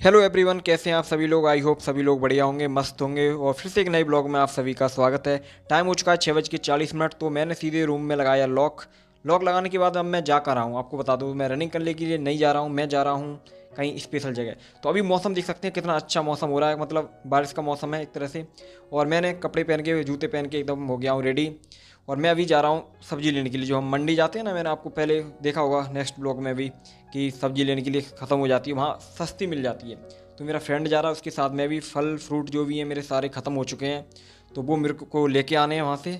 Hello everyone, कैसे हैं आप सभी लोग। आई होप सभी लोग बढ़िया होंगे, मस्त होंगे। और फिर से एक नए ब्लॉग में आप सभी का स्वागत है। टाइम हो चुका है 6:40। तो मैंने सीधे रूम में लगाया लॉक लगाने के बाद अब मैं जा कर रहा हूँ। आपको बता दूँ, मैं रनिंग करने के लिए नहीं जा रहा हूँ, मैं जा रहा हूँ कहीं स्पेशल जगह। तो अभी मौसम देख सकते हैं, कितना अच्छा मौसम हो रहा है, मतलब बारिश का मौसम है एक तरह से। और मैंने कपड़े पहन के, जूते पहन के एकदम हो गया हूँ रेडी। और मैं अभी जा रहा हूँ सब्ज़ी लेने के लिए। जो हम मंडी जाते हैं ना, मैंने आपको पहले देखा होगा नेक्स्ट ब्लॉग में भी, कि सब्ज़ी लेने के लिए ख़त्म हो जाती है, वहाँ सस्ती मिल जाती है। तो मेरा फ्रेंड जा रहा है, उसके साथ मैं भी। फल फ्रूट जो भी है मेरे सारे ख़त्म हो चुके हैं, तो वो मेरे को लेके आने हैं वहाँ से।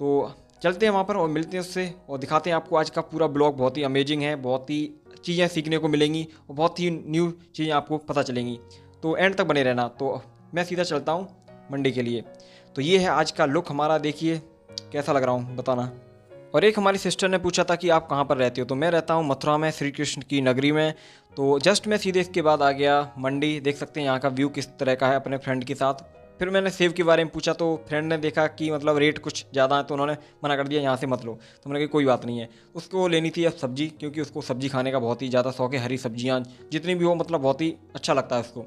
तो चलते हैं वहाँ पर और मिलते हैं उससे, और दिखाते हैं आपको। आज का पूरा ब्लॉग बहुत ही अमेजिंग है, बहुत ही चीज़ें सीखने को मिलेंगी और बहुत ही न्यू चीज़ें आपको पता चलेंगी। तो एंड तक बने रहना। तो मैं सीधा चलता हूँ मंडी के लिए। तो ये है आज का लुक हमारा, देखिए कैसा लग रहा हूँ बताना। और एक हमारी सिस्टर ने पूछा था कि आप कहाँ पर रहते हो। तो मैं रहता हूँ मथुरा में, श्री कृष्ण की नगरी में। तो जस्ट मैं सीधे इसके बाद आ गया मंडी। देख सकते हैं यहाँ का व्यू किस तरह का है, अपने फ्रेंड के साथ। फिर मैंने सेब के बारे में पूछा, तो फ्रेंड ने देखा कि मतलब रेट कुछ ज़्यादा है, तो उन्होंने मना कर दिया, यहाँ से मत लो। तो मैंने कहा कोई बात नहीं है। उसको लेनी थी अब सब्ज़ी, क्योंकि उसको सब्ज़ी खाने का बहुत ही ज़्यादा शौक है। हरी सब्जियाँ जितनी भी हो, मतलब बहुत ही अच्छा लगता है उसको।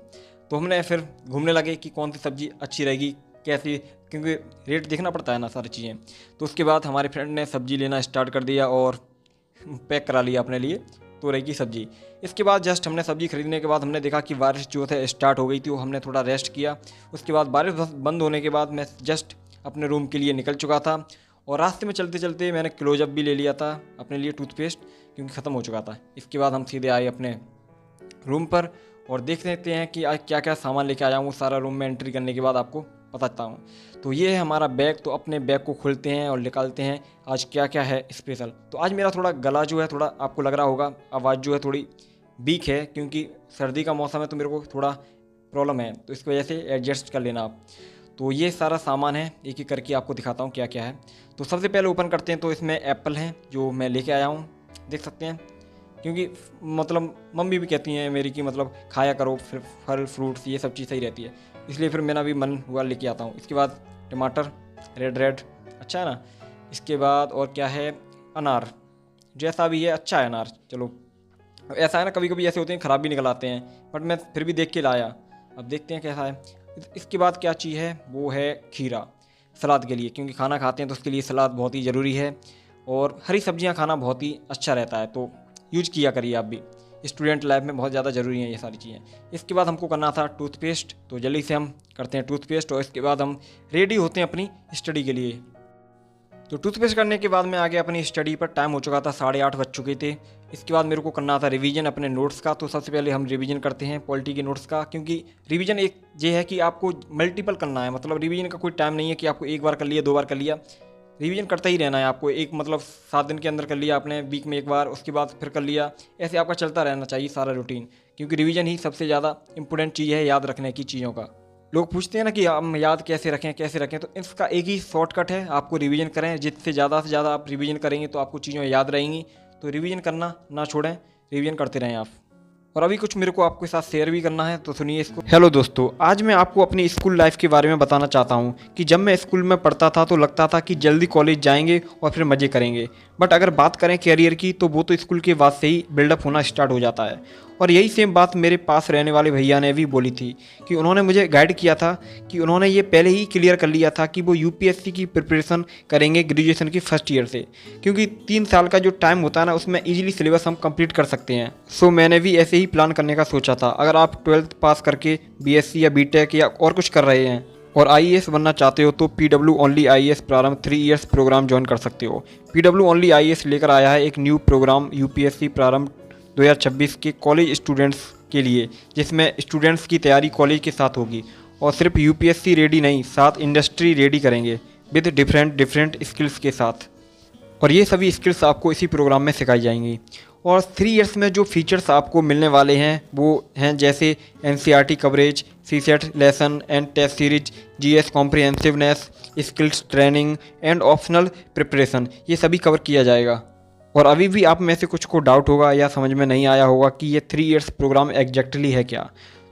तो हमने फिर घूमने लगे कि कौन सी सब्ज़ी अच्छी रहेगी, कैसी, क्योंकि रेट देखना पड़ता है ना सारी चीज़ें। तो उसके बाद हमारे फ्रेंड ने सब्ज़ी लेना स्टार्ट कर दिया और पैक करा लिया अपने लिए तोरई की सब्ज़ी। इसके बाद जस्ट हमने सब्ज़ी खरीदने के बाद हमने देखा कि बारिश जो है स्टार्ट हो गई थी, वो हमने थोड़ा रेस्ट किया। उसके बाद बारिश बंद होने के बाद मैं जस्ट अपने रूम के लिए निकल चुका था। और रास्ते में चलते चलते मैंने क्लोजअप भी ले लिया था अपने लिए, टूथपेस्ट, क्योंकि ख़त्म हो चुका था। इसके बाद हम सीधे आए अपने रूम पर और देख लेते हैं कि आज क्या क्या सामान लेके आया हूँ। सारा रूम में एंट्री करने के बाद आपको बताता हूँ। तो ये है हमारा बैग। तो अपने बैग को खोलते हैं और निकालते हैं आज क्या क्या है स्पेशल। तो आज मेरा थोड़ा गला जो है, थोड़ा आपको लग रहा होगा आवाज़ जो है थोड़ी वीक है, क्योंकि सर्दी का मौसम है, तो मेरे को थोड़ा प्रॉब्लम है, तो इसकी वजह से एडजस्ट कर लेना आप। तो ये सारा सामान है, एक एक करके आपको दिखाता हूँ क्या क्या है। तो सबसे पहले ओपन करते हैं। तो इसमें एप्पल हैं जो मैं लेके आया हूँ, देख सकते हैं। क्योंकि मतलब मम्मी भी कहती हैं मेरी कि मतलब खाया करो फिर फल फ्रूट्स, ये सब चीज़ सही रहती है, इसलिए फिर मेरा भी मन हुआ लेके आता हूँ। इसके बाद टमाटर, रेड अच्छा है ना। इसके बाद और क्या है, अनार, जैसा भी है अच्छा है अनार। चलो, ऐसा है ना, कभी कभी ऐसे होते हैं ख़राब भी निकल आते हैं, बट मैं फिर भी देख के लाया। अब देखते हैं कैसा है। इसके बाद क्या चीज़ है, वो है खीरा, सलाद के लिए, क्योंकि खाना खाते हैं तो उसके लिए सलाद बहुत ही ज़रूरी है। और हरी सब्जियां खाना बहुत ही अच्छा रहता है, तो यूज किया करिए आप भी। स्टूडेंट लाइफ में बहुत ज़्यादा ज़रूरी है ये सारी चीज़ें। इसके बाद हमको करना था टूथपेस्ट, तो जल्दी से हम करते हैं टूथपेस्ट। और इसके बाद हम रेडी होते हैं अपनी स्टडी के लिए। तो टूथपेस्ट करने के बाद मैं आ गया अपनी स्टडी पर। टाइम हो चुका था, 8:30 बज चुके थे। इसके बाद मेरे को करना था रिवीजन अपने नोट्स का। तो सबसे पहले हम रिवीजन करते हैं पॉलिटी के नोट्स का, क्योंकि रिवीजन एक ये है कि आपको मल्टीपल करना है। मतलब रिवीजन का कोई टाइम नहीं है कि आपको एक बार कर लिया, 2 बार कर लिया। रिवीजन करता ही रहना है आपको। एक मतलब 7 दिन के अंदर कर लिया आपने, वीक में एक बार, उसके बाद फिर कर लिया, ऐसे आपका चलता रहना चाहिए सारा रूटीन। क्योंकि रिवीजन ही सबसे ज़्यादा इंपॉर्टेंट चीज़ है याद रखने की चीज़ों का। लोग पूछते हैं ना कि हम याद कैसे रखें, तो इसका एक ही शॉर्टकट है, आपको रिवीजन करें। जिससे ज़्यादा से ज़्यादा आप रिवीजन करेंगे तो आपको चीज़ें याद रहेंगी। तो रिवीजन करना ना छोड़ें, रिवीजन करते रहें आप। और अभी कुछ मेरे को आपके साथ शेयर भी करना है, तो सुनिए इसको। हेलो दोस्तों, आज मैं आपको अपनी स्कूल लाइफ के बारे में बताना चाहता हूँ कि जब मैं स्कूल में पढ़ता था तो लगता था कि जल्दी कॉलेज जाएंगे और फिर मज़े करेंगे। बट अगर बात करें कैरियर की, तो वो तो स्कूल के बाद से ही बिल्डअप होना स्टार्ट हो जाता है। और यही सेम बात मेरे पास रहने वाले भैया ने भी बोली थी, कि उन्होंने मुझे गाइड किया था, कि उन्होंने ये पहले ही क्लियर कर लिया था कि वो यूपीएससी की प्रिपरेशन करेंगे ग्रेजुएशन की फर्स्ट ईयर से। क्योंकि 3 साल का जो टाइम होता है ना, उसमें ईजिली सिलेबस हम कंप्लीट कर सकते हैं। सो मैंने भी ऐसे ही प्लान करने का सोचा था। अगर आप 12th पास करके बीएससी या बीटेक या और कुछ कर रहे हैं और आईएएस बनना चाहते हो, तो पीडब्ल्यू ओनली आईएएस प्रारंभ 3 इयर्स प्रोग्राम ज्वाइन कर सकते हो। पीडब्ल्यू ओनली आईएएस लेकर आया है एक न्यू प्रोग्राम यूपीएससी प्रारंभ 2026 के कॉलेज स्टूडेंट्स के लिए, जिसमें स्टूडेंट्स की तैयारी कॉलेज के साथ होगी। और सिर्फ यूपीएससी रेडी नहीं, साथ इंडस्ट्री रेडी करेंगे विद डिफरेंट स्किल्स के साथ। और ये सभी स्किल्स आपको इसी प्रोग्राम में सिखाई जाएंगी। और 3 इयर्स में जो फीचर्स आपको मिलने वाले हैं वो हैं जैसे NCERT coverage, CSAT lesson and test series, GS comprehensiveness, skills training and optional preparation, ये सभी कवर किया जाएगा। और अभी भी आप में से कुछ को डाउट होगा या समझ में नहीं आया होगा कि ये 3 इयर्स प्रोग्राम एग्जैक्टली है क्या,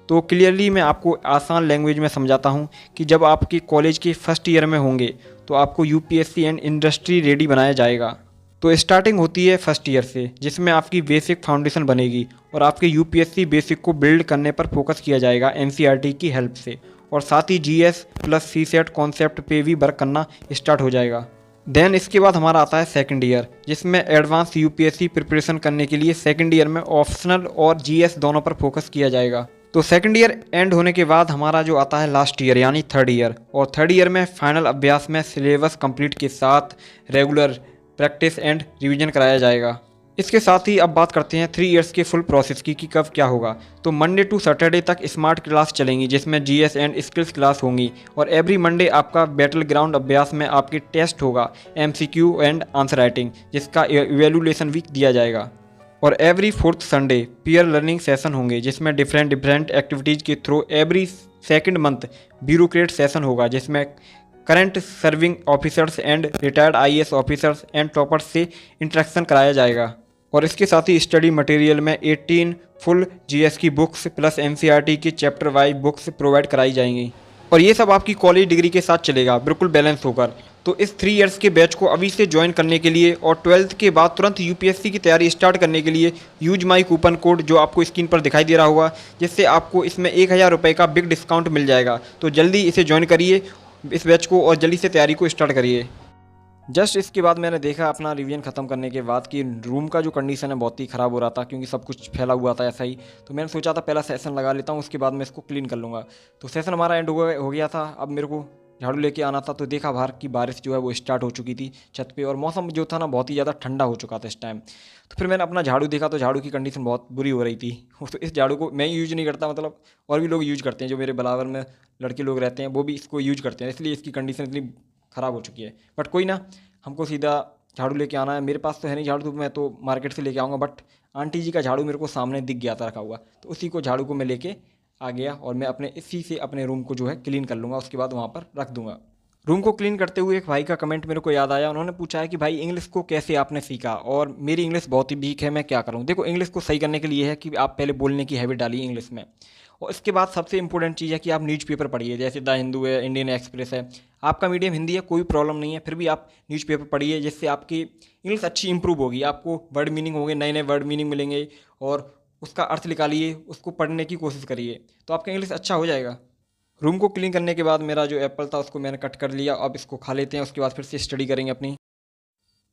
तो क्लियरली मैं आपको आसान लैंग्वेज में समझाता हूँ कि जब आपके कॉलेज के फर्स्ट ईयर में होंगे तो आपको यूपीएससी एंड इंडस्ट्री रेडी बनाया जाएगा। तो स्टार्टिंग होती है फर्स्ट ईयर से, जिसमें आपकी बेसिक फाउंडेशन बनेगी और आपके यूपीएससी बेसिक को बिल्ड करने पर फोकस किया जाएगा एनसीईआरटी की हेल्प से, और साथ ही जीएस प्लस सीसेट कॉन्सेप्ट पे भी वर्क करना स्टार्ट हो जाएगा। देन इसके बाद हमारा आता है सेकंड ईयर, जिसमें एडवांस यूपीएससी प्रिपरेशन करने के लिए सेकंड ईयर में ऑप्शनल और जीएस दोनों पर फोकस किया जाएगा। तो सेकंड ईयर एंड होने के बाद हमारा जो आता है लास्ट ईयर यानी थर्ड ईयर, और थर्ड ईयर में फाइनल अभ्यास में सिलेबस कंप्लीट के साथ रेगुलर प्रैक्टिस एंड रिवीजन कराया जाएगा। इसके साथ ही अब बात करते हैं 3 इयर्स के फुल प्रोसेस की कि कब क्या होगा। तो मंडे टू सैटरडे तक स्मार्ट क्लास चलेंगी, जिसमें जीएस एंड स्किल्स क्लास होंगी, और एवरी मंडे आपका बैटल ग्राउंड अभ्यास में आपके टेस्ट होगा एमसीक्यू एंड आंसर राइटिंग, जिसका इवेल्युएशन वीक दिया जाएगा। और every fourth Sunday peer learning session होंगे, जिसमें डिफरेंट एक्टिविटीज़ के through every second month bureaucrat session होगा, जिसमें current serving officers and retired IAS officers and toppers से इंटरेक्शन कराया जाएगा। और इसके साथ ही स्टडी मटेरियल में 18 फुल जीएस की बुक्स प्लस एनसीईआरटी की चैप्टर वाइज बुक्स प्रोवाइड कराई जाएंगी, और ये सब आपकी कॉलेज डिग्री के साथ चलेगा, बिल्कुल बैलेंस होकर। तो इस 3 इयर्स के बैच को अभी से ज्वाइन करने के लिए और 12th के बाद तुरंत यूपीएससी की तैयारी स्टार्ट करने के लिए यूज माई कूपन कोड जो आपको स्क्रीन पर दिखाई दे रहा होगा, जिससे आपको इसमें 1000 रुपये का बिग डिस्काउंट मिल जाएगा। तो जल्दी इसे ज्वाइन करिए इस बैच को और जल्दी से तैयारी को स्टार्ट करिए। जस्ट इसके बाद मैंने देखा अपना रिवीजन ख़त्म करने के बाद कि रूम का जो कंडीशन है बहुत ही ख़राब हो रहा था, क्योंकि सब कुछ फैला हुआ था ऐसा ही। तो मैंने सोचा था पहला सेशन लगा लेता हूँ, उसके बाद मैं इसको क्लीन कर लूँगा। तो सेशन हमारा एंड हो गया था। अब मेरे को झाड़ू लेके आना था, तो देखा बाहर की बारिश जो है वो स्टार्ट हो चुकी थी छत पे, और मौसम जो था ना बहुत ही ज़्यादा ठंडा हो चुका था इस टाइम। तो फिर मैंने अपना झाड़ू देखा, तो झाड़ू की कंडीशन बहुत बुरी हो रही थी। तो इस झाड़ू को मैं यूज़ नहीं करता, मतलब और भी लोग यूज़ करते हैं, जो मेरे बराबर में लड़के लोग रहते हैं वो भी इसको यूज़ करते हैं, इसलिए इसकी कंडीशन इतनी ख़राब हो चुकी है। बट कोई ना, हमको सीधा झाड़ू लेके आना है। मेरे पास तो है नहीं झाड़ू, तो मैं तो मार्केट से लेके आऊँगा। बट आंटी जी का झाड़ू मेरे को सामने दिख गया था रखा हुआ, तो उसी को झाड़ू को मैं लेके आ गया, और मैं अपने इसी से अपने रूम को जो है क्लीन कर लूँगा, उसके बाद वहाँ पर रख दूँगा। रूम को क्लीन करते हुए एक भाई का कमेंट मेरे को याद आया। उन्होंने पूछा है कि भाई इंग्लिश को कैसे आपने सीखा, और मेरी इंग्लिश बहुत ही वीक है, मैं क्या करूँ। देखो, इंग्लिश को सही करने के लिए है कि आप पहले बोलने की हैबिट डालिए इंग्लिश में, और इसके बाद सबसे इंपॉर्टेंट चीज़ है कि आप न्यूज़पेपर पढ़िए, जैसे द हिंदू है, इंडियन एक्सप्रेस है। आपका मीडियम हिंदी है, कोई प्रॉब्लम नहीं है, फिर भी आप न्यूज़पेपर पढ़िए, जिससे आपकी इंग्लिश अच्छी इंप्रूव होगी। आपको वर्ड मीनिंग होंगे, नए नए वर्ड मीनिंग मिलेंगे, और उसका अर्थ निकालिए, उसको पढ़ने की कोशिश करिए, तो आपका इंग्लिश अच्छा हो जाएगा। रूम को क्लीन करने के बाद मेरा जो एप्पल था उसको मैंने कट कर लिया। अब इसको खा लेते हैं, उसके बाद फिर से स्टडी करेंगे अपनी।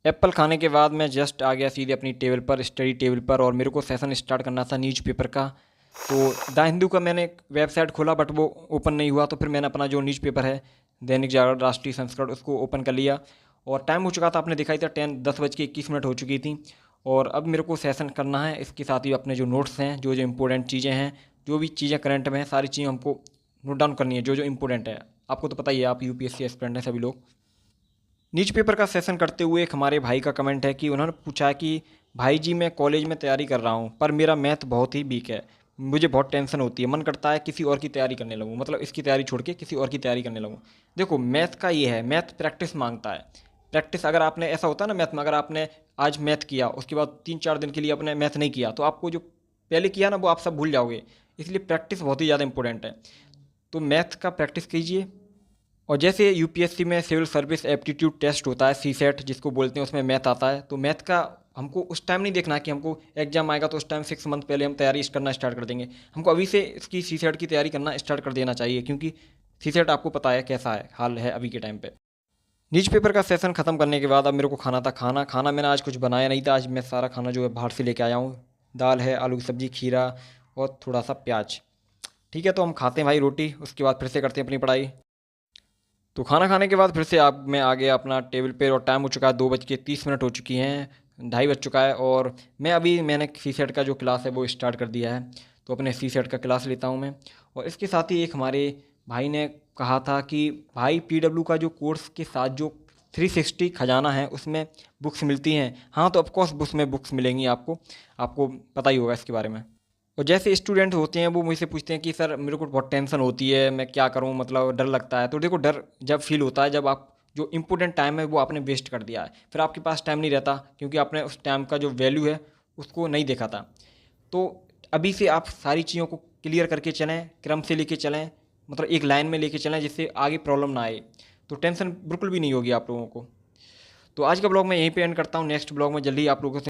एप्पल खाने के बाद मैं जस्ट आ गया सीधे अपनी टेबल पर, स्टडी टेबल पर, और मेरे को सेशन स्टार्ट करना था न्यूज़पेपर का। तो द हिंदू का मैंने वेबसाइट खोला, बट वो ओपन नहीं हुआ। तो फिर मैंने अपना जो न्यूज़पेपर है दैनिक जागरण राष्ट्रीय संस्करण, उसको ओपन कर लिया, और टाइम हो चुका था, आपने देखा ही था 10:21 हो चुकी थी। और अब मेरे को सेशन करना है। इसके साथ ही अपने जो नोट्स हैं, जो जो इंपॉर्टेंट चीज़ें हैं, जो भी चीज़ें करंट में हैं, सारी चीज़ें हमको नोट डाउन करनी है, जो जो इंपॉर्टेंट है। आपको तो पता ही है, आप यूपीएससी एस्पिरेंट हैं सभी लोग। न्यूज़पेपर का सेशन करते हुए एक हमारे भाई का कमेंट है कि उन्होंने पूछा है कि भाई जी, मैं कॉलेज में तैयारी कर रहा हूँ, पर मेरा मैथ बहुत ही वीक है, मुझे बहुत टेंशन होती है, मन करता है किसी और की तैयारी करने लगूँ, मतलब इसकी तैयारी छोड़ के किसी और की तैयारी करने लगूँ। देखो, मैथ का ये है, मैथ प्रैक्टिस मांगता है। प्रैक्टिस अगर आपने, ऐसा होता है ना मैथ में, अगर आपने आज मैथ किया, उसके बाद 3-4 दिन के लिए आपने मैथ नहीं किया, तो आपको जो पहले किया ना वो आप सब भूल जाओगे। इसलिए प्रैक्टिस बहुत ही ज़्यादा इंपॉर्टेंट है। तो मैथ का प्रैक्टिस कीजिए। और जैसे यूपीएससी में सिविल सर्विस एप्टीट्यूड टेस्ट होता है, सीसेट जिसको बोलते हैं, उसमें मैथ आता है। तो मैथ का हमको उस टाइम नहीं देखना कि हमको एग्जाम आएगा तो उस टाइम 6 मंथ पहले हम तैयारी करना स्टार्ट कर देंगे। हमको अभी से इसकी सीसेट की तैयारी करना स्टार्ट कर देना चाहिए, क्योंकि सीसेट आपको पता है कैसा है हाल है अभी के टाइम पे। न्यूज़पेपर का सेशन ख़त्म करने के बाद अब मेरे को खाना था। खाना मैंने आज कुछ बनाया नहीं था, आज मैं सारा खाना जो है बाहर से लेके आया हूँ। दाल है, आलू की सब्ज़ी, खीरा और थोड़ा सा प्याज। ठीक है, तो हम खाते हैं भाई रोटी, उसके बाद फिर से करते हैं अपनी पढ़ाई। तो खाना खाने के बाद फिर से आप मैं आ गया अपना टेबल पे, और टाइम हो चुका है 2:30 हो चुकी हैं, 2:30 बज चुका है। और मैंने सी सेट का जो क्लास है वो स्टार्ट कर दिया है। तो अपने सी सेट का क्लास लेता हूँ मैं। और इसके साथ ही एक हमारे भाई ने कहा था कि भाई पीडब्ल्यू का जो कोर्स के साथ जो 360 खजाना है उसमें बुक्स मिलती हैं। हाँ, तो ऑफकोर्स बुक्स मिलेंगी आपको पता ही होगा इसके बारे में। और जैसे स्टूडेंट होते हैं वो मुझसे पूछते हैं कि सर मेरे को बहुत टेंशन होती है, मैं क्या करूं, मतलब डर लगता है। तो देखो, डर जब फील होता है जब आप जो इम्पोर्टेंट टाइम है वो आपने वेस्ट कर दिया है, फिर आपके पास टाइम नहीं रहता, क्योंकि आपने उस टाइम का जो वैल्यू है उसको नहीं देखा था। तो अभी से आप सारी चीज़ों को क्लियर करके चलें, क्रम से लेके चलें, मतलब एक लाइन में लेके चलें, जिससे आगे प्रॉब्लम ना आए। तो टेंशन बिल्कुल भी नहीं होगी आप लोगों को। तो आज का ब्लॉग मैं यहीं पे एंड करता हूँ, नेक्स्ट ब्लॉग में जल्दी आप लोगों से